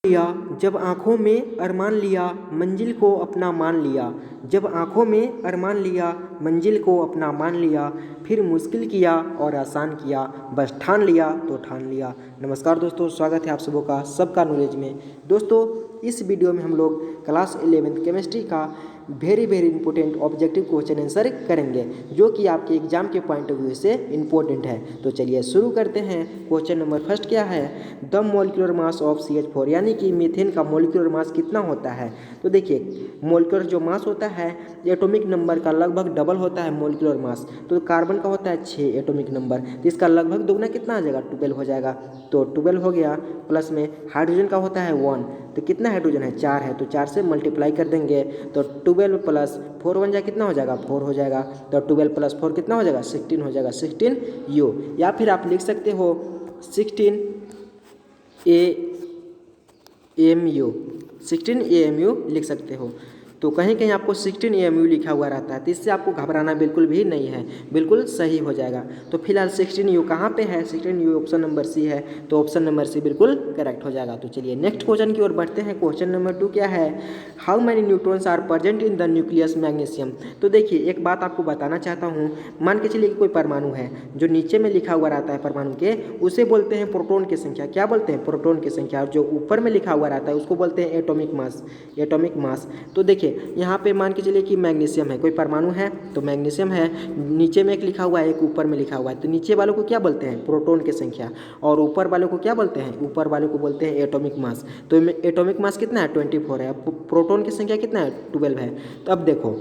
लिया जब आँखों में अरमान लिया मंजिल को अपना मान लिया। जब आँखों में अरमान लिया मंजिल को अपना मान लिया, फिर मुश्किल किया और आसान किया, बस ठान लिया तो ठान लिया। नमस्कार दोस्तों, स्वागत है आप सबों का सबका नॉलेज में। दोस्तों, इस वीडियो में हम लोग क्लास 11th केमिस्ट्री का very important objective question answer करेंगे, जो कि आपके एग्जाम के पॉइंट ऑफ व्यू से इम्पोर्टेंट है। तो चलिए शुरू करते हैं। क्वेश्चन नंबर फर्स्ट क्या है? The molecular mass of CH4, यानी कि मीथेन का मोलिकुलर मास कितना होता है? तो देखिए, मोलिकुलर जो मास होता है एटॉमिक नंबर का लगभग डबल होता है मोलिकुलर मास। तो कार्बन का होता है 6 एटॉमिक नंबर, तो इसका लगभग दोगुना कितना आ जाएगा? 12 हो जाएगा। तो 12 हो गया। प्लस में हाइड्रोजन का होता है 1, तो कितना हाइड्रोजन है? 4 है, तो 4 से मल्टीप्लाई कर देंगे तो 12 प्लस 4 बन जाए कितना हो जाएगा? 4 हो जाएगा। तो 12 प्लस 4 कितना हो जाएगा? 16 हो जाएगा, 16 यू। या फिर आप लिख सकते हो 16 AMU, 16 AMU लिख सकते हो। तो कहीं कहीं आपको 16 AMU लिखा हुआ रहता है, तो इससे आपको घबराना बिल्कुल भी नहीं है, बिल्कुल सही हो जाएगा। तो फिलहाल 16U कहाँ पे है? 16U ऑप्शन नंबर सी है, तो ऑप्शन नंबर सी बिल्कुल करेक्ट हो जाएगा। तो चलिए नेक्स्ट क्वेश्चन की ओर बढ़ते हैं। क्वेश्चन नंबर 2 क्या है? How many neutrons are present in the nucleus magnesium. तो देखिए, एक बात आपको बताना चाहता हूँ। मान के चलिए कि कोई परमाणु है, जो नीचे में लिखा हुआ रहता है परमाणु के, उसे बोलते हैं प्रोटॉन की संख्या। क्या बोलते हैं? प्रोटॉन की संख्या। और जो ऊपर में लिखा हुआ रहता है उसको बोलते हैं एटॉमिक मास, एटॉमिक मास। तो देखिए, यहाँ पे मान के चलिए कि मैग्नीशियम है, कोई परमाणु है तो मैग्नीशियम है, नीचे में एक लिखा हुआ है, एक ऊपर में लिखा हुआ है। तो नीचे वालों को क्या बोलते हैं? प्रोटॉन की संख्या। और ऊपर वालों को क्या बोलते हैं? ऊपर वालों को बोलते हैं एटॉमिक मास। तो एटॉमिक मास कितना है? 24 है। प्रोटॉन की संख्या कितना है? 12 है। तो अब देखो,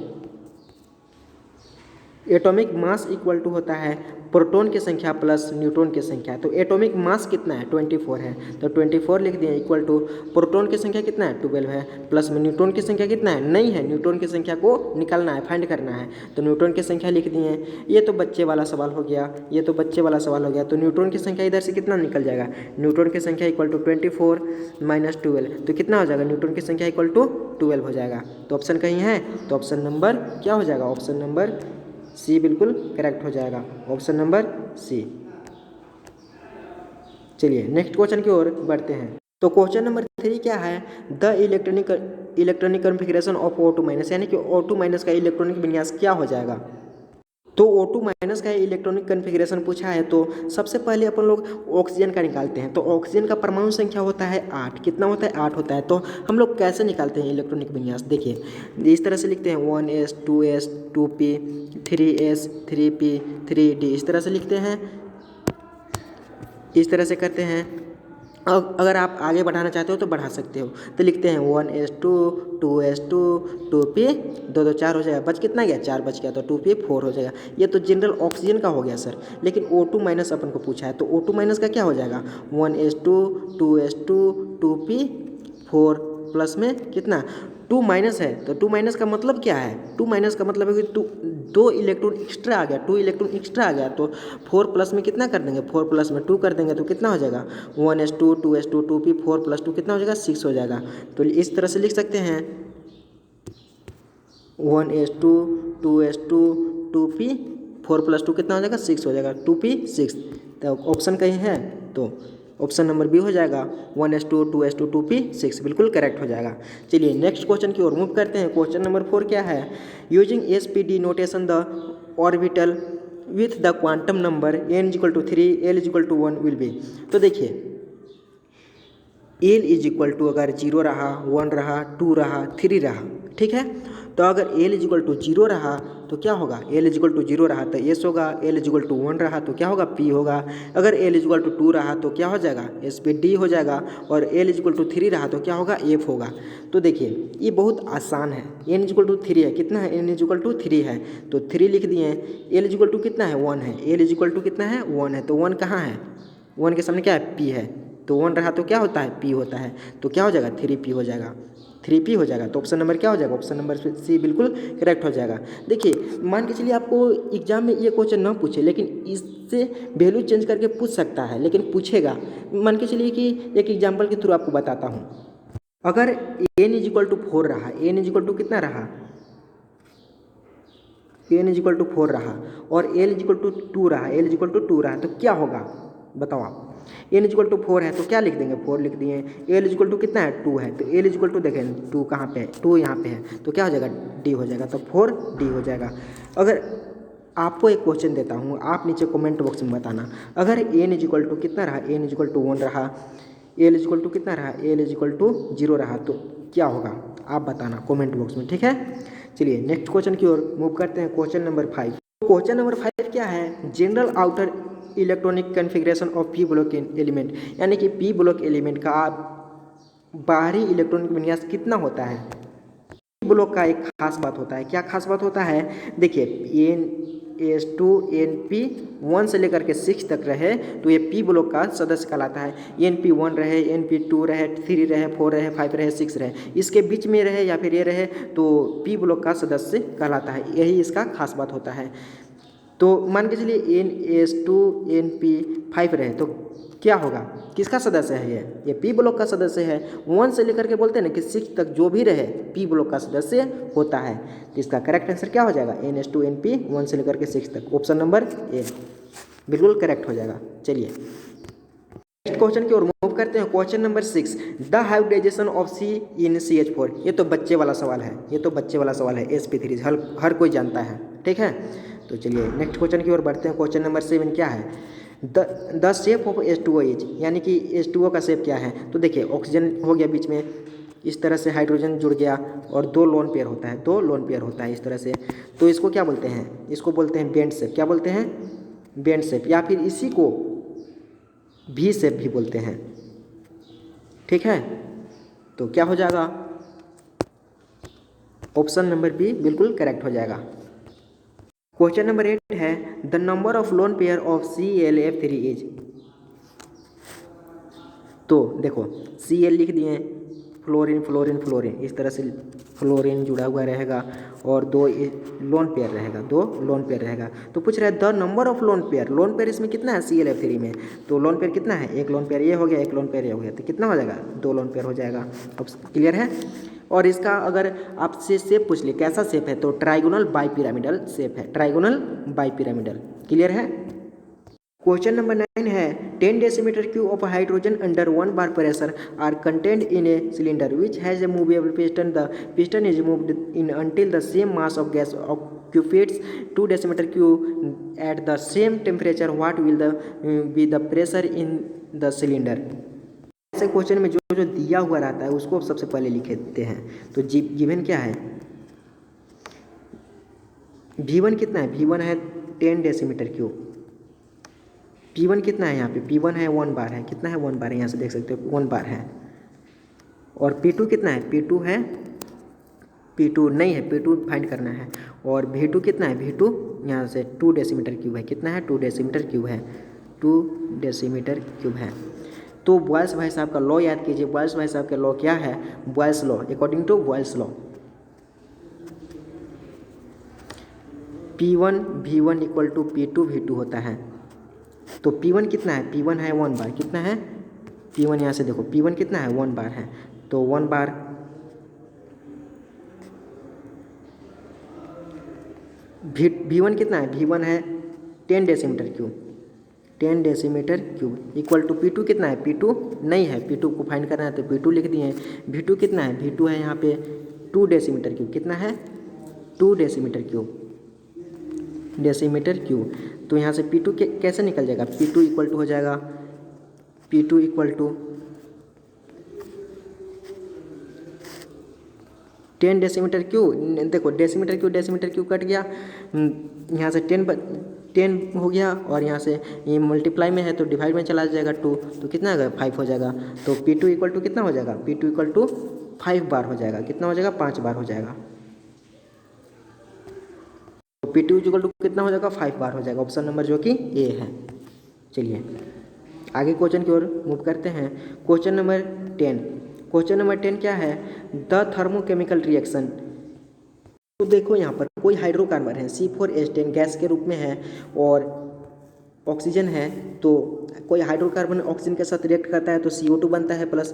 एटॉमिक मास इक्वल टू होता है प्रोटॉन की संख्या प्लस न्यूट्रॉन की संख्या। तो एटॉमिक मास कितना है? 24 है, तो 24 लिख दिए इक्वल टू प्रोटॉन की संख्या कितना है? 12 है, प्लस में न्यूट्रॉन की संख्या कितना है? नहीं है, न्यूट्रॉन की संख्या को निकालना है, फाइंड करना है। तो न्यूट्रॉन की संख्या लिख दिए। ये तो बच्चे वाला सवाल हो गया, ये तो बच्चे वाला सवाल हो गया। तो न्यूट्रॉन की संख्या इधर से कितना निकल जाएगा? न्यूट्रॉन की संख्या इक्वल टू 24 माइनस 12, तो कितना हो जाएगा? न्यूट्रॉन की संख्या इक्वल टू 12 हो जाएगा। तो ऑप्शन कहीं है, तो ऑप्शन नंबर क्या हो जाएगा? ऑप्शन नंबर सी बिल्कुल करेक्ट हो जाएगा, ऑप्शन नंबर सी। चलिए नेक्स्ट क्वेश्चन की ओर बढ़ते हैं। तो क्वेश्चन नंबर 3 क्या है? The electronic configuration of O2 minus, यानी कि O2 माइनस का इलेक्ट्रॉनिक विन्यास क्या हो जाएगा? तो O2 माइनस का इलेक्ट्रॉनिक कॉन्फ़िगरेशन पूछा है, तो सबसे पहले अपन लोग ऑक्सीजन का निकालते हैं। तो ऑक्सीजन का परमाणु संख्या होता है 8। कितना होता है? 8 होता है। तो हम लोग कैसे निकालते हैं इलेक्ट्रॉनिक विन्यास? देखिए, इस तरह से लिखते हैं 1s 2s 2p 3s 3p 3d, इस तरह से लिखते हैं, इस तरह से करते हैं। अब अगर आप आगे बढ़ाना चाहते हो तो बढ़ा सकते हो। तो लिखते हैं 1s2 2s2 2p 2 2 4 हो जाएगा। बच कितना गया? 4 बच गया, तो 2p 4 हो जाएगा। ये तो जनरल ऑक्सीजन का हो गया सर, लेकिन O2 माइनस अपन को पूछा है, तो O2 माइनस का क्या हो जाएगा? 1s2 2s2 2p 4 प्लस में कितना? 2 माइनस है, तो 2 माइनस का मतलब क्या है? 2 माइनस का मतलब है कि 2 इलेक्ट्रॉन एक्स्ट्रा आ गया, 2 इलेक्ट्रॉन एक्स्ट्रा आ गया। तो 4 प्लस में कितना कर देंगे? 4 प्लस में 2 कर देंगे, तो कितना हो जाएगा? 1s2 2s2 2p 4 प्लस 2 कितना हो जाएगा? 6 हो जाएगा। तो इस तरह से लिख सकते हैं 1s2 2s2 2p 4 प्लस 2 कितना हो जाएगा? 6 हो जाएगा, 2p 6। तो ऑप्शन कहीं है, तो ऑप्शन नंबर बी हो जाएगा 1s2 2s2 2p 6 बिल्कुल करेक्ट हो जाएगा। चलिए नेक्स्ट क्वेश्चन की ओर मूव करते हैं। क्वेश्चन नंबर 4 क्या है? Using SPD notation the orbital with the quantum number n = 3 l = 1 will be. तो देखिए, l = अगर 0 रहा, 1 रहा, 2 रहा, 3 रहा, ठीक है। तो अगर l = 0 रहा तो क्या होगा? l = 0 रहा तो s होगा, l = 1 रहा तो क्या होगा? p होगा। अगर l = 2 रहा तो क्या हो जाएगा? SPD हो जाएगा। और l = 3 रहा तो क्या होगा? f होगा। तो देखिए, ये बहुत आसान है। n = 3 है, कितना है? n = 3 है, तो 3 लिख दिए। l = कितना है? 1 है, l = कितना है? 1 है, तो 1 कहाँ है? 1 के सामने क्या है? p है। तो 1 रहा तो क्या होता है? p होता है। तो क्या हो जाएगा? 3p हो जाएगा, 3p हो जाएगा। तो ऑप्शन नंबर क्या हो जाएगा? ऑप्शन नंबर सी बिल्कुल करेक्ट हो जाएगा। देखिए, मान के चलिए आपको एग्जाम में ये क्वेश्चन ना पूछे, लेकिन इससे वैल्यू चेंज करके पूछ सकता है, लेकिन पूछेगा। मान के चलिए कि एक एग्जाम्पल के थ्रू आपको बताता हूँ। अगर n = 4 रहा, n = कितना रहा? n = 4 रहा और l = 2 रहा, l = 2 रहा, तो क्या होगा? बताओ आप। एन इक्वल टू 4 है तो क्या लिख देंगे, 4 लिख दिए। एल इक्वल टू कितना है, 2 है, तो एल इक्वल टू देखें 2 कहाँ पे है, 2 यहाँ पे है, तो क्या हो जाएगा, डी हो जाएगा, तो 4 डी हो जाएगा। अगर आपको एक क्वेश्चन देता हूँ, आप नीचे कमेंट बॉक्स में बताना, अगर एन इक्वल टू कितना रहा, एन इक्वल टू 1 रहा, एल इक्वल टू कितना रहा, एल इक्वल टू 0 रहा, तो क्या होगा आप बताना कमेंट बॉक्स में, ठीक है। चलिए नेक्स्ट क्वेश्चन की ओर मूव करते हैं, क्वेश्चन नंबर 5। क्वेश्चन नंबर 5 क्या है, general outer electronic configuration of P block element, यानी कि पी ब्लॉक एलिमेंट का बाहरी इलेक्ट्रॉनिक विन्यास कितना होता है। पी ब्लॉक का एक खास बात होता है, क्या खास बात होता है, देखिए NS2 NP 1 से लेकर के 6 तक रहे तो ये पी ब्लॉक का सदस्य कहलाता है। NP1 रहे, NP2 रहे, 3 रहे, 4 रहे, 5 रहे, 6 रहे, इसके बीच में रहे या फिर ये रहे तो पी ब्लॉक का सदस्य कहलाता है, यही इसका खास बात होता है। तो मान के चलिए NS2 NP5 रहे तो क्या होगा, किसका सदस्य है ये पी ब्लॉक का सदस्य है। 1 से लेकर के बोलते हैं ना कि 6 तक जो भी रहे पी ब्लॉक का सदस्य होता है, तो इसका करेक्ट आंसर क्या हो जाएगा, NS2 NP 1 से लेकर के 6 तक, ऑप्शन नंबर ए बिल्कुल करेक्ट हो जाएगा। चलिए नेक्स्ट क्वेश्चन की ओर मूव करते हैं, question number 6, the hybridization of C in CH4। ये तो बच्चे वाला सवाल है, ये तो बच्चे वाला सवाल है, sp3 हर कोई जानता है, ठीक है। तो चलिए नेक्स्ट क्वेश्चन की ओर बढ़ते हैं, क्वेश्चन नंबर 7 क्या है, the shape of H2O is, यानी कि H2O का शेप क्या है। तो देखिए ऑक्सीजन हो गया बीच में, इस तरह से हाइड्रोजन जुड़ गया और 2 लोन पेयर होता है, 2 लोन पेयर होता है इस तरह से, तो इसको क्या बोलते हैं, इसको बोलते हैं बेंड शेप, क्या बोलते हैं, बेंड शेप, या फिर इसी को भी शेप भी बोलते हैं, ठीक है। तो क्या हो जाएगा, ऑप्शन नंबर बी बिल्कुल करेक्ट हो जाएगा। क्वेश्चन नंबर 8 है, the number of lone pair of ClF3 is. तो देखो Cl लिख दिए, फ्लोरीन फ्लोरीन फ्लोरीन, इस तरह से फ्लोरीन जुड़ा हुआ रहेगा और 2 लोन पेयर रहेगा, 2 लोन पेयर रहेगा। तो पूछ रहा है the number of lone pair इसमें कितना है ClF3 में, तो लोन पेयर कितना है, एक लोन पेयर ये हो गया, एक लोन पेयर ये हो गया, तो कितना हो जाएगा, 2 लोन पेयर हो जाएगा। अब क्लियर है। और इसका अगर आपसे शेप पूछ ले कैसा शेप है, तो ट्राइगोनल बाइपिरामिडल शेप है, ट्राइगोनल बाइपिरामिडल, क्लियर है। क्वेश्चन नंबर 9 है, 10 decimetre cube of hydrogen under 1 bar pressure are contained in a cylinder which has a movable piston, the piston is moved in until the same mass of gas occupies 2 decimeter cube at the same temperature, what will be the pressure in the cylinder। ऐसे question में जो जो दिया हुआ रहता है उसको सबसे पहले लिख देते हैं। तो गिवन क्या है, V1 कितना है, V1 है 10 डेसीमीटर क्यूब, P1 कितना है, यहाँ पे P1 है 1 बार है, कितना है 1 बार है, यहाँ से देख सकते हो 1 बार है। और P2 कितना है, P2 है, P2 नहीं है, P2 फाइंड करना है। और V2 कितना है, V2 यहाँ से 2 डेसीमीटर क्यूब है, कितना है 2 डेसीमीटर क्यूब है, 2 डेसीमीटर क्यूब है। तो बॉयल्स भाई साहब का लॉ याद कीजिए, बॉयल्स भाई साहब का लॉ क्या है, Boyle's law, according to Boyle's law P1 V1 equal to P2 V2 होता है। तो P1 कितना है, P1 है 1 बार, कितना है P1, यहाँ से देखो P1 कितना है 1 बार है, तो 1 बार V1 कितना है, V1 है 10 decimetre cube, 10 decimetre cube equal to P2 कितना है, P2 नहीं है, P2 को फाइंड करना है तो P2 लिख दिए। V2 कितना है, V2 है यहाँ पे 2 डेसीमीटर क्यूब, कितना है 2 डेसीमीटर क्यूब, डेसीमीटर क्यूब। तो यहाँ से P2 कैसे निकल जाएगा, P2 इक्वल टू हो जाएगा, P2 equal to 10 decimetre cube, देखो डेसीमीटर क्यूब कट गया, यहाँ से 10 हो गया और यहाँ से ये मल्टीप्लाई में है तो डिवाइड में चला जाएगा 2, तो कितना होगा 5 हो जाएगा। तो P2 इक्वल टू कितना हो जाएगा, P2 इक्वल टू 5 बार हो जाएगा, कितना हो जाएगा 5 बार हो जाएगा। तो P2 इक्वल टू कितना हो जाएगा 5 बार हो जाएगा, ऑप्शन नंबर जो कि ए है। चलिए आगे क्वेश्चन की ओर मूव करते हैं, क्वेश्चन नंबर 10। क्वेश्चन नंबर 10 क्या है, द थर्मोकेमिकल रिएक्शन। तो देखो यहाँ पर कोई हाइड्रोकार्बन है C4H10 गैस के रूप में है और ऑक्सीजन है तो कोई हाइड्रोकार्बन ऑक्सीजन के साथ रिएक्ट करता है तो CO2 बनता है प्लस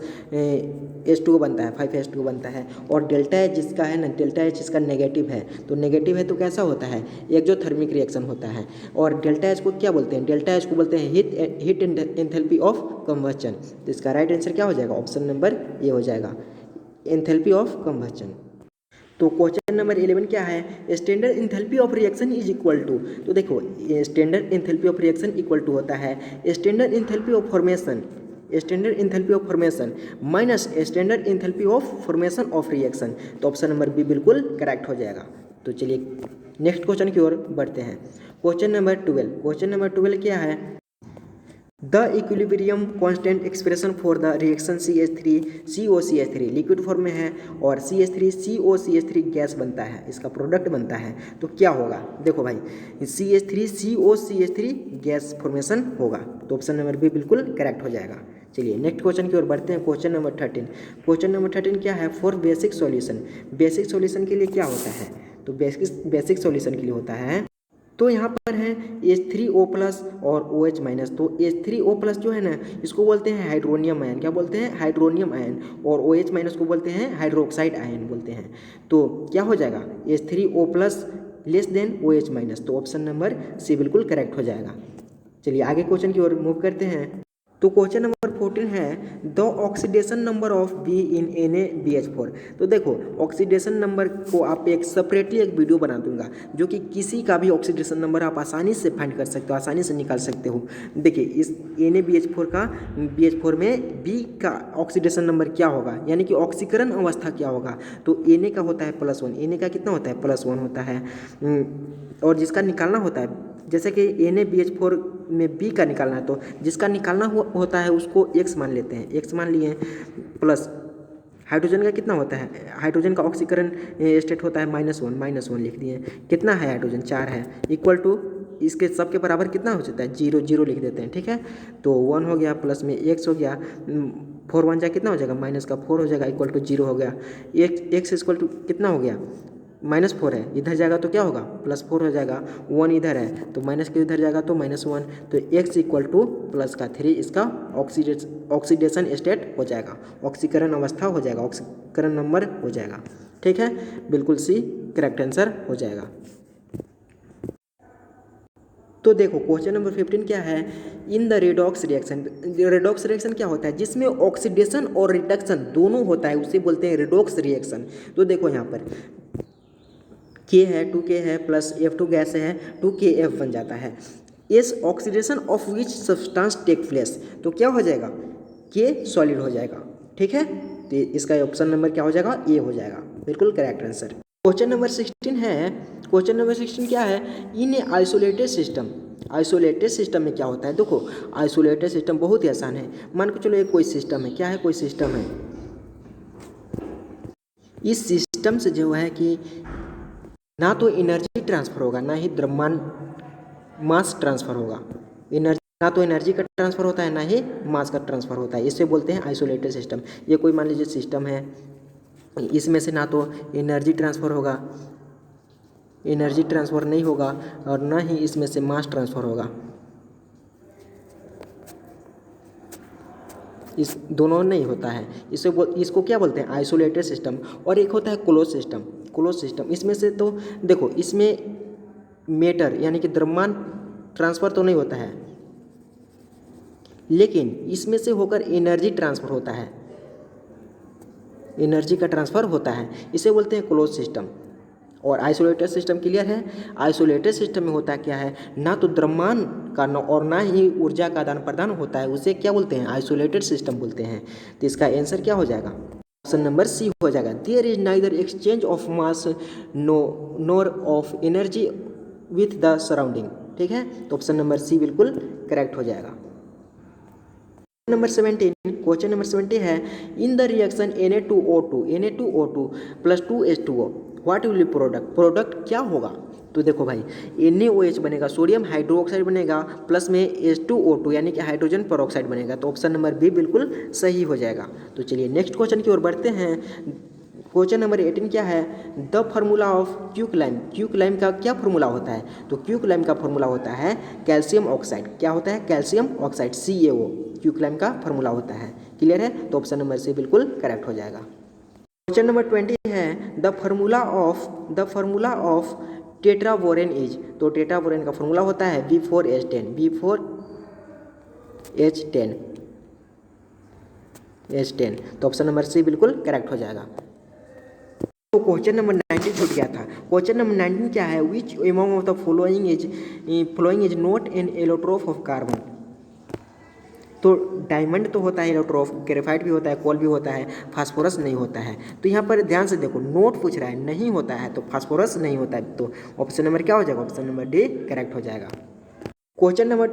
H2O बनता है, 5H2O बनता है। और डेल्टा एच जिसका है ना, डेल्टा एच इसका नेगेटिव है, तो नेगेटिव है तो कैसा होता है, एक्जोथर्मिक रिएक्शन होता है। और डेल्टा एच को क्या बोलते हैं, डेल्टा एच को बोलते हैं हीट एंथैल्पी ऑफ कंबस्चन। तो इसका राइट आंसर क्या हो जाएगा, ऑप्शन नंबर ए हो जाएगा, एंथैल्पी ऑफ कंबस्चन। तो क्वेश्चन नंबर 11 क्या है, standard enthalpy of reaction is equal to. तो देखो standard enthalpy of reaction equal to होता है standard enthalpy of formation, standard enthalpy of formation minus standard enthalpy of formation of reaction. तो option number B बिल्कुल correct हो जाएगा। तो चलिए नेक्स्ट क्वेश्चन की ओर बढ़ते हैं। क्वेश्चन नंबर 12, क्वेश्चन नंबर 12 क्या है, the equilibrium constant expression for the reaction CH3COCH3 liquid form में है और CH3COCH3 गैस बनता है, इसका प्रोडक्ट बनता है, तो क्या होगा। देखो भाई CH3COCH3 गैस फॉर्मेशन होगा, तो ऑप्शन नंबर बी बिल्कुल करेक्ट हो जाएगा। चलिए नेक्स्ट क्वेश्चन की ओर बढ़ते हैं। क्वेश्चन नंबर 13, क्वेश्चन नंबर 13 क्या है, for basic solution, basic solution के लिए क्या होता है, तो बेसिक सॉल्यूशन के लिए होता है, तो यहाँ पर है H3O प्लस और OH माइनस। तो H3O प्लस जो है ना, इसको बोलते हैं हाइड्रोनियम आयन, क्या बोलते हैं, हाइड्रोनियम आयन, और OH माइनस को बोलते हैं हाइड्रोक्साइड आयन बोलते हैं। तो क्या हो जाएगा, H3O plus less than OH minus, तो ऑप्शन नंबर सी बिल्कुल करेक्ट हो जाएगा। चलिए आगे क्वेश्चन की ओर मूव करते हैं। तो क्वेश्चन नंबर 14 है the oxidation number of be in NaBH4। तो देखो ऑक्सीडेशन नंबर को आप एक सेपरेटली एक वीडियो बना दूंगा, जो कि किसी का भी ऑक्सीडेशन नंबर आप आसानी से फाइंड कर सकते हो, आसानी से निकाल सकते हो। देखिए इस NaBH4 का BH4 में बी का ऑक्सीडेशन नंबर क्या होगा, यानी कि ऑक्सीकरण अवस्था क्या होगा, तो Na का होता है +1, Na का कितना होता है, +1 होता है। और जिसका निकालना होता है, जैसे कि NaBH4 में बी का निकालना है, तो जिसका निकालना होता है उसको x मान लेते हैं, x मान लिए, प्लस हाइड्रोजन का कितना होता है, हाइड्रोजन का ऑक्सीकरण स्टेट होता है -1 लिख दिए, कितना है हाइड्रोजन 4 है, इक्वल टू इसके सबके बराबर कितना हो जाता है 0 लिख देते हैं, ठीक है। तो 1 हो गया, प्लस में x हो गया, 4 1 जा कितना हो जाएगा, माइनस का 4 हो जाएगा, इक्वल टू 0 हो गया, x इक्वल टू कितना हो गया, -4 है, इधर जाएगा तो क्या होगा, +4 हो जाएगा, 1 इधर है तो माइनस के इधर जाएगा तो -1, तो x इक्वल टू प्लस का 3 इसका ऑक्सीडेशन स्टेट हो जाएगा, ऑक्सीकरण अवस्था हो जाएगा, ऑक्सीकरण नंबर हो जाएगा, ठीक है, बिल्कुल सी करेक्ट आंसर हो जाएगा। तो देखो क्वेश्चन नंबर 15 क्या है, in the redox reaction, redox reaction क्या होता है, जिसमें ऑक्सीडेशन और रिडक्शन दोनों होता है, उसे बोलते हैं रेडॉक्स रिएक्शन। तो देखो यहाँ पर K है, 2K है, प्लस F2 गैस है, 2KF बन जाता है। इस oxidation of which substance take place, तो क्या हो जाएगा, K सॉलिड हो जाएगा, ठीक है। तो इसका ऑप्शन नंबर क्या हो जाएगा, ए हो जाएगा, बिल्कुल करेक्ट आंसर। क्वेश्चन नंबर 16 है, क्वेश्चन नंबर 16 क्या है, इन ए आइसोलेटेड सिस्टम, आइसोलेटेड सिस्टम में क्या होता है। देखो आइसोलेटेड सिस्टम बहुत ही आसान है, मान के चलो एक कोई सिस्टम है, क्या है, कोई सिस्टम है, इस सिस्टम से जो है कि ना तो एनर्जी ट्रांसफर होगा, ना ही द्रव्यमान मास ट्रांसफर होगा, एनर्जी ना तो एनर्जी का ट्रांसफर होता है, ना ही मास का ट्रांसफर होता है, इससे बोलते हैं आइसोलेटेड सिस्टम। ये कोई मान लीजिए सिस्टम है, इसमें से ना तो एनर्जी ट्रांसफ़र होगा, एनर्जी ट्रांसफ़र नहीं होगा, और ना ही इसमें से मास ट्रांसफ़र होगा, इस दोनों नहीं होता है, इसको क्या बोलते हैं, आइसोलेटेड सिस्टम। और एक होता है क्लोज सिस्टम, क्लोज सिस्टम, इसमें से तो देखो इसमें मैटर यानी कि द्रव्यमान ट्रांसफ़र तो नहीं होता है, लेकिन इसमें से होकर एनर्जी ट्रांसफ़र होता है, एनर्जी का ट्रांसफ़र होता है, इसे बोलते हैं क्लोज सिस्टम। और आइसोलेटेड सिस्टम क्लियर है, आइसोलेटेड सिस्टम में होता क्या है, ना तो द्रव्यमान का और ना ही ऊर्जा का आदान प्रदान होता है, उसे क्या बोलते हैं, आइसोलेटेड सिस्टम बोलते हैं। तो इसका आंसर क्या हो जाएगा, ऑप्शन नंबर सी हो जाएगा, there is neither exchange of mass nor of energy with the surrounding, ठीक है। तो ऑप्शन नंबर सी बिल्कुल करेक्ट हो जाएगा। नंबर 17, क्वेश्चन नंबर 17 है, in the reaction Na2O2 plus 2H2O what will be product, product क्या होगा। तो देखो भाई NaOH बनेगा, सोडियम हाइड्रोक्साइड बनेगा, प्लस में H2O2 यानी कि हाइड्रोजन पेरोक्साइड बनेगा, तो ऑप्शन नंबर बी बिल्कुल सही हो जाएगा। तो चलिए नेक्स्ट क्वेश्चन की ओर बढ़ते हैं। क्वेश्चन नंबर 18 क्या है, द फार्मूला ऑफ क्यूकलाइम। क्यूकलाइम का क्या फार्मूला होता है, तो क्यूकलाइम का फार्मूला होता है कैल्शियम ऑक्साइड। क्या होता है, कैल्शियम ऑक्साइड, CaO क्यूकलाइम का फार्मूला होता है। क्लियर है, तो ऑप्शन नंबर सी बिल्कुल करेक्ट हो जाएगा। क्वेश्चन नंबर 20 है, द फार्मूला ऑफ टेट्राबोरेन इज। तो टेट्राबोरेन का फार्मूला होता है B4H10। तो ऑप्शन नंबर सी बिल्कुल करेक्ट हो जाएगा। तो क्वेश्चन नंबर 19 छूट गया था। क्वेश्चन नंबर 19 क्या है, which among of the following is not an allotrope of carbon. तो डायमंड तो होता है एलोट्रोफ, ग्रेफाइट भी होता है, कोल भी होता है, फास्फोरस नहीं होता है। तो यहाँ पर ध्यान से देखो, नोट पूछ रहा है, नहीं होता है, तो फास्फोरस नहीं होता है, तो ऑप्शन नंबर क्या हो जाएगा, ऑप्शन नंबर डी करेक्ट हो जाएगा। क्वेश्चन नंबर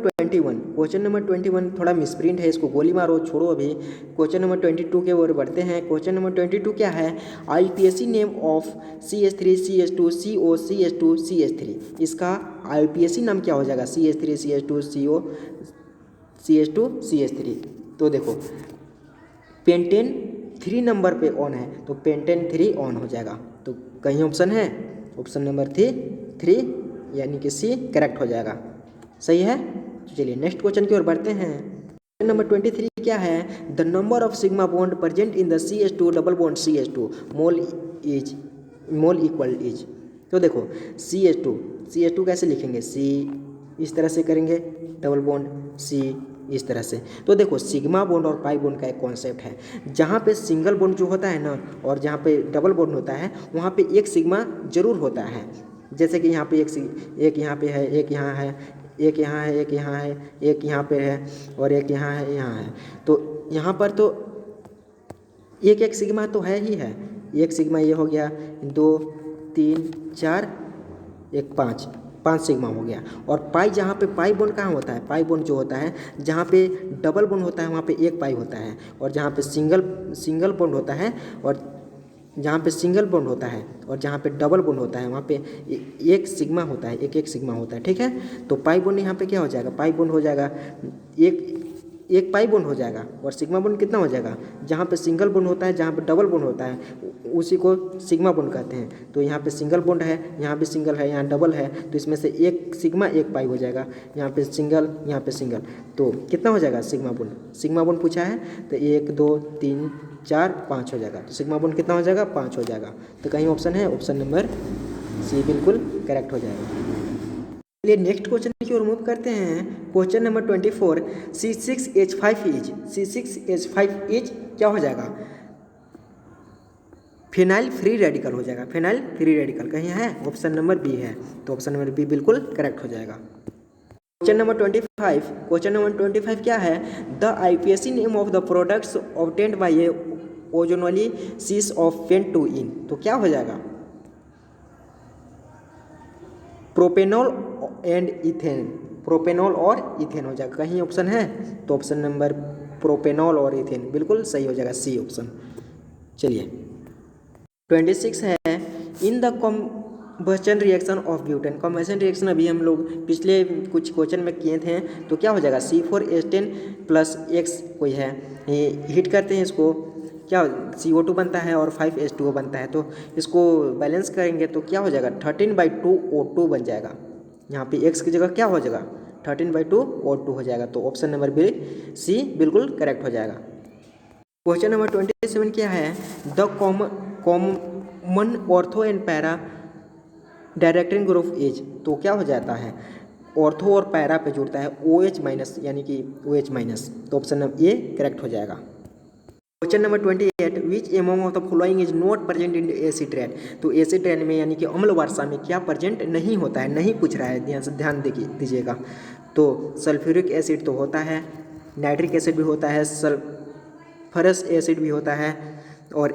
21 थोड़ा मिसप्रिंट है, इसको गोली मारो, छोड़ो अभी। क्वेश्चन नंबर 22 के ओर बढ़ते हैं। क्वेश्चन नंबर 22 क्या है, IUPAC name of CH3CH2CO CH2CH3। इसका IUPAC नाम क्या हो जाएगा, CH3CH2CO CH2CH3। तो देखो, पेंटेन 3 नंबर पे ऑन है, तो पेंटेन 3 ऑन हो जाएगा। तो कहीं ऑप्शन है, ऑप्शन नंबर 3 यानी कि सी करेक्ट हो जाएगा। सही है, तो चलिए नेक्स्ट क्वेश्चन की ओर बढ़ते हैं। क्वेश्चन नंबर 23 क्या है, the number of sigma bond present in the CH2 double bond CH2 mole equal is. तो देखो, CH2 कैसे लिखेंगे, C इस तरह से करेंगे, डबल बॉन्ड C इस तरह से। तो देखो, सिग्मा बॉन्ड और पाई बॉन्ड का एक कॉन्सेप्ट है, जहाँ पे सिंगल बॉन्ड जो होता है ना, और जहाँ पे डबल बॉन्ड होता है, वहाँ पे एक सिग्मा जरूर होता है। जैसे कि यहाँ पे एक यहाँ पे है, एक यहाँ है, एक यहाँ है, एक यहाँ है, एक यहाँ पे है, और एक यहाँ है, यहाँ है। तो यहाँ पर तो एक सिग्मा तो है ही है। एक सिग्मा ये हो गया, 2 3 4 एक 5 सिग्मा हो गया। और पाई, जहाँ पे पाई बॉन्ड कहाँ होता है, पाई बॉन्ड जो होता है, जहाँ पे डबल बॉन्ड होता है वहाँ पे एक पाई होता है, और जहाँ पे सिंगल बॉन्ड होता है, और जहाँ पे सिंगल बॉन्ड होता है और जहाँ पे डबल बॉन्ड होता है, वहाँ पे एक सिग्मा होता है, एक सिग्मा होता है। ठीक है, तो पाई बॉन्ड यहाँ पे क्या हो जाएगा, पाई बॉन्ड हो जाएगा, एक पाई बॉन्ड हो जाएगा, और सिग्मा बॉन्ड कितना हो जाएगा, जहाँ पे सिंगल बॉन्ड होता है, जहाँ पे डबल बॉन्ड होता है, उसी को सिग्मा बॉन्ड कहते हैं। तो यहाँ पे सिंगल बॉन्ड है, यहाँ भी सिंगल है, यहाँ डबल है, तो इसमें से एक सिग्मा एक पाई हो जाएगा। यहाँ पे सिंगल, यहाँ पे सिंगल, तो कितना हो जाएगा सिग्मा बॉन्ड पूछा है, तो 1 2 3 4 5 हो जाएगा। तो सिग्मा बॉन्ड कितना हो जाएगा, 5 हो जाएगा। तो कहीं ऑप्शन है, ऑप्शन नंबर सी बिल्कुल करेक्ट हो जाएगा। चलिए नेक्स्ट क्वेश्चन की ओर मूव करते हैं। क्वेश्चन नंबर 24, C6H5 इज क्या हो जाएगा, फिनाइल फ्री रेडिकल हो जाएगा। फिनाइल फ्री रेडिकल कहीं है, ऑप्शन नंबर बी है, तो ऑप्शन नंबर बी बिल्कुल करेक्ट हो जाएगा। क्वेश्चन नंबर 25 क्या है, the IUPAC name of the products obtained by a ozonolysis of pentene. तो क्या हो जाएगा, प्रोपेनॉल एंड इथेन, प्रोपेनॉल और इथेन हो जाएगा। कहीं ऑप्शन है, तो ऑप्शन नंबर प्रोपेनॉल और इथेन बिल्कुल सही हो जाएगा, सी ऑप्शन। चलिए 26 है, in the combustion reaction of butane. Combustion reaction अभी हम लोग पिछले कुछ क्वेश्चन में किए थे, तो क्या हो जाएगा, C4H10 प्लस X कोई है, हीट करते हैं इसको, क्या CO2 बनता है और 5H2O बनता है। तो इसको बैलेंस करेंगे तो क्या हो जाएगा, 13/2 O2 बन जाएगा। यहाँ पे X की जगह क्या हो जाएगा, 13/2 O2 हो जाएगा। तो ऑप्शन नंबर बी सी बिल्कुल करेक्ट हो जाएगा। क्वेश्चन नंबर 27 क्या है, the common ortho and para directing group is. तो क्या हो जाता है, ऑर्थो और पैरा पे जुड़ता है OH माइनस, यानी कि OH माइनस। तो ऑप्शन नंबर ए करेक्ट हो जाएगा। Question number 28, which among of the following is not present in acid rain. तो एसिड रेन में यानी कि अम्ल वर्षा में क्या प्रेजेंट नहीं होता है, नहीं पूछ रहा है, ध्यान दीजिएगा। तो सल्फ्यूरिक एसिड तो होता है, नाइट्रिक एसिड भी होता है, सल्फरस एसिड भी होता है, और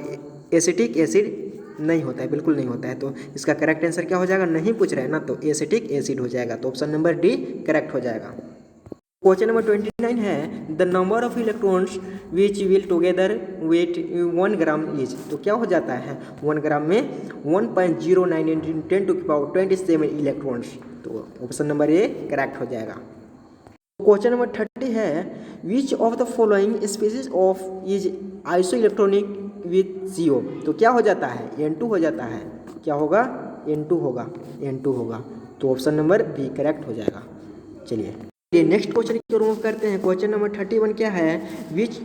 एसिटिक एसिड नहीं होता है, बिल्कुल नहीं होता है। तो इसका करेक्ट आंसर क्या हो जाएगा, नहीं पूछ रहे हैं ना, तो एसिटिक एसिड हो जाएगा। तो ऑप्शन नंबर डी करेक्ट हो जाएगा। क्वेश्चन नंबर 29 है, the number of electrons which will together weigh 1 gram is. तो क्या हो जाता है, 1 ग्राम में 1.09 × 10⁻27 इलेक्ट्रॉन्स। तो ऑप्शन नंबर ए करेक्ट हो जाएगा। क्वेश्चन नंबर 30 है, which of the following species of is iso electronic with CO तो क्या हो जाता है, N2 हो जाता है। क्या होगा, N2 होगा, N2 होगा। तो ऑप्शन नंबर बी करेक्ट हो जाएगा। चलिए नेक्स्ट क्वेश्चन की ओर करते हैं। क्वेश्चन नंबर 31 क्या है, which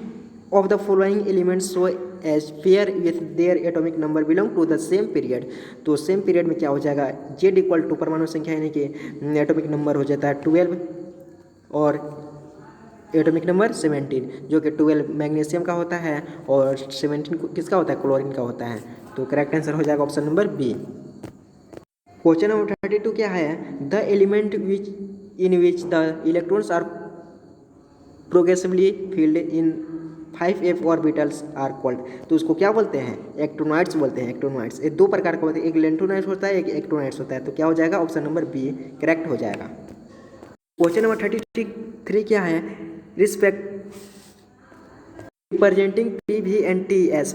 of the following elements show as pair with their atomic number belong to the same period. तो सेम पीरियड में क्या हो जाएगा, Z इक्वल टू परमाणु संख्या यानी कि एटॉमिक नंबर हो जाता है 12 और एटॉमिक नंबर 17, जो कि 12 मैग्नीशियम का होता है और 17 किसका होता है, क्लोरीन का होता है। तो करेक्ट आंसर हो जाएगा option number B. Question number 32 क्या है, the element which the electrons are progressively filled in 5f orbitals are called. तो उसको क्या बोलते हैं, एक्टोनॉइड्स बोलते हैं। एक्टोनॉइड्स ये दो प्रकार का होते हैं, एक लेंथोनॉइड्स होता है, एक एक्टोनॉइड्स होता है। तो क्या हो जाएगा, ऑप्शन नंबर बी करेक्ट हो जाएगा। क्वेश्चन नंबर 33 क्या है, representing PV and TS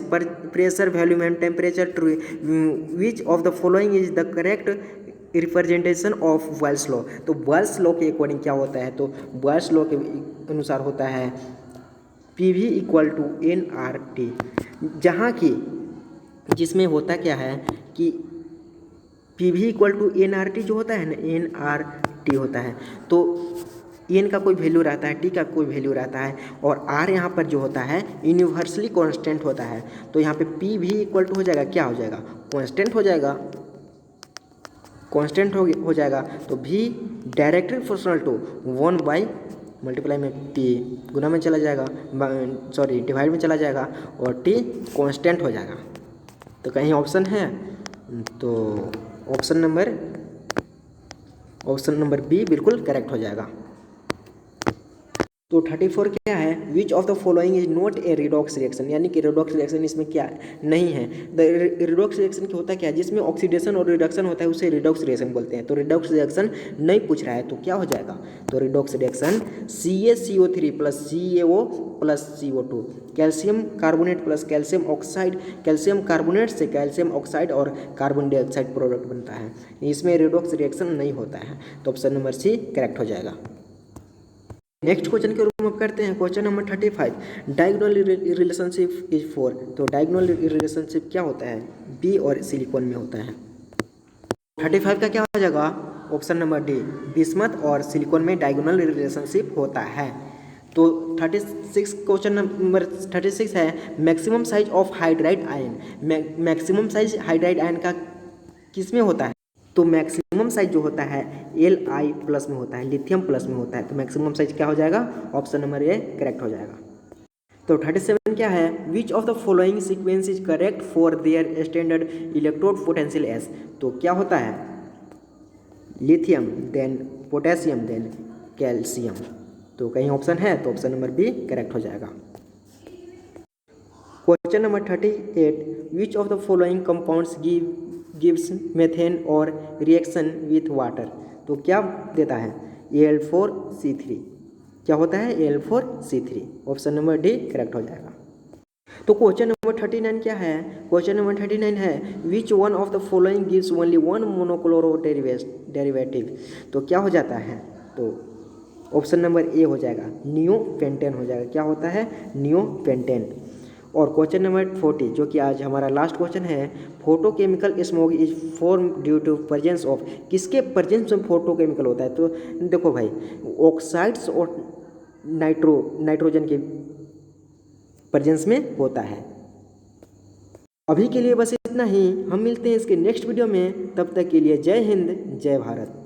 pressure, volume and temperature true, which of the following is the correct representation of Boyle's law. तो बॉयल्स लॉ के अकॉर्डिंग क्या होता है, तो बॉयल्स लॉ के अनुसार होता है PV इक्वल टू nRT, जहाँ की जिसमें होता क्या है कि PV इक्वल टू nRT जो होता है ना, nRT होता है। तो n का कोई वैल्यू रहता है, t का कोई वैल्यू रहता है, और r यहाँ पर जो होता है यूनिवर्सली कांस्टेंट होता है। तो यहाँ पे PV इक्वल टू हो जाएगा, क्या हो जाएगा, कांस्टेंट हो जाएगा, कांस्टेंट हो जाएगा। तो V directly proportional to 1 by multiply में P गुना में चला जाएगा, सॉरी डिवाइड में चला जाएगा, और T कांस्टेंट हो जाएगा। तो कहीं ऑप्शन है, तो ऑप्शन नंबर बी बिल्कुल करेक्ट हो जाएगा। तो 34 क्या है, which of the following is not a redox reaction, यानी कि रिडॉक्स रिएक्शन इसमें क्या नहीं है। द रिडॉक्स रिएक्शन क्या होता है, क्या जिसमें ऑक्सीडेशन और रिडक्शन होता है उसे रिडॉक्स रिएक्शन बोलते हैं। तो रिडॉक्स रिएक्शन नहीं पूछ रहा है, तो क्या हो जाएगा, तो redox reaction CaCO3 plus CaO plus CO2, calcium carbonate plus calcium oxide, calcium carbonate से कैल्शियम ऑक्साइड और कार्बन डाइऑक्साइड प्रोडक्ट बनता है। इसमें रिडॉक्स रिएक्शन नहीं होता है। तो ऑप्शन नंबर सी करेक्ट हो जाएगा। नेक्स्ट क्वेश्चन के रूप में करते हैं। Question number 35, diagonal relationship is 4। तो डायगोनल रिलेशनशिप क्या होता है, बी और सिलिकॉन में होता है। 35 का क्या हो जाएगा, ऑप्शन नंबर डी, बिस्मथ और सिलिकॉन में डायगोनल रिलेशनशिप होता है। तो 36 क्वेश्चन नंबर 36 है, maximum size of hydride ion. Maximum size hydride ion का किस में होता है, तो मैक्सिमम साइज जो होता है Li प्लस में होता है, लिथियम प्लस में होता है। तो मैक्सिमम साइज क्या हो जाएगा, ऑप्शन नंबर ए करेक्ट हो जाएगा। तो 37 क्या है, which of the following sequence is correct for their standard electrode potentials. तो क्या होता है, lithium then potassium then calcium. तो कहीं ऑप्शन है, तो ऑप्शन नंबर बी करेक्ट हो जाएगा। Question number 38, which of the following compounds gives methane और रिएक्शन विथ वाटर। तो क्या देता है, Al4C3। क्या होता है, Al4C3। Option number D correct हो जाएगा। तो क्वेश्चन नंबर 39 क्या है, क्वेश्चन नंबर 39 है, which one of the following gives only one monochloro derivative. तो क्या हो जाता है, तो ऑप्शन नंबर ए हो जाएगा, नियोपेंटेन हो जाएगा। क्या होता है, नियोपेंटेन। और क्वेश्चन नंबर 40 जो कि आज हमारा लास्ट क्वेश्चन है, photochemical smoke is form due to presence of, किसके प्रेजेंस में फोटोकेमिकल होता है। तो देखो भाई, ऑक्साइड्स और नाइट्रोजन के प्रेजेंस में होता है। अभी के लिए बस इतना ही, हम मिलते हैं इसके नेक्स्ट वीडियो में। तब तक के लिए जय हिंद जय भारत।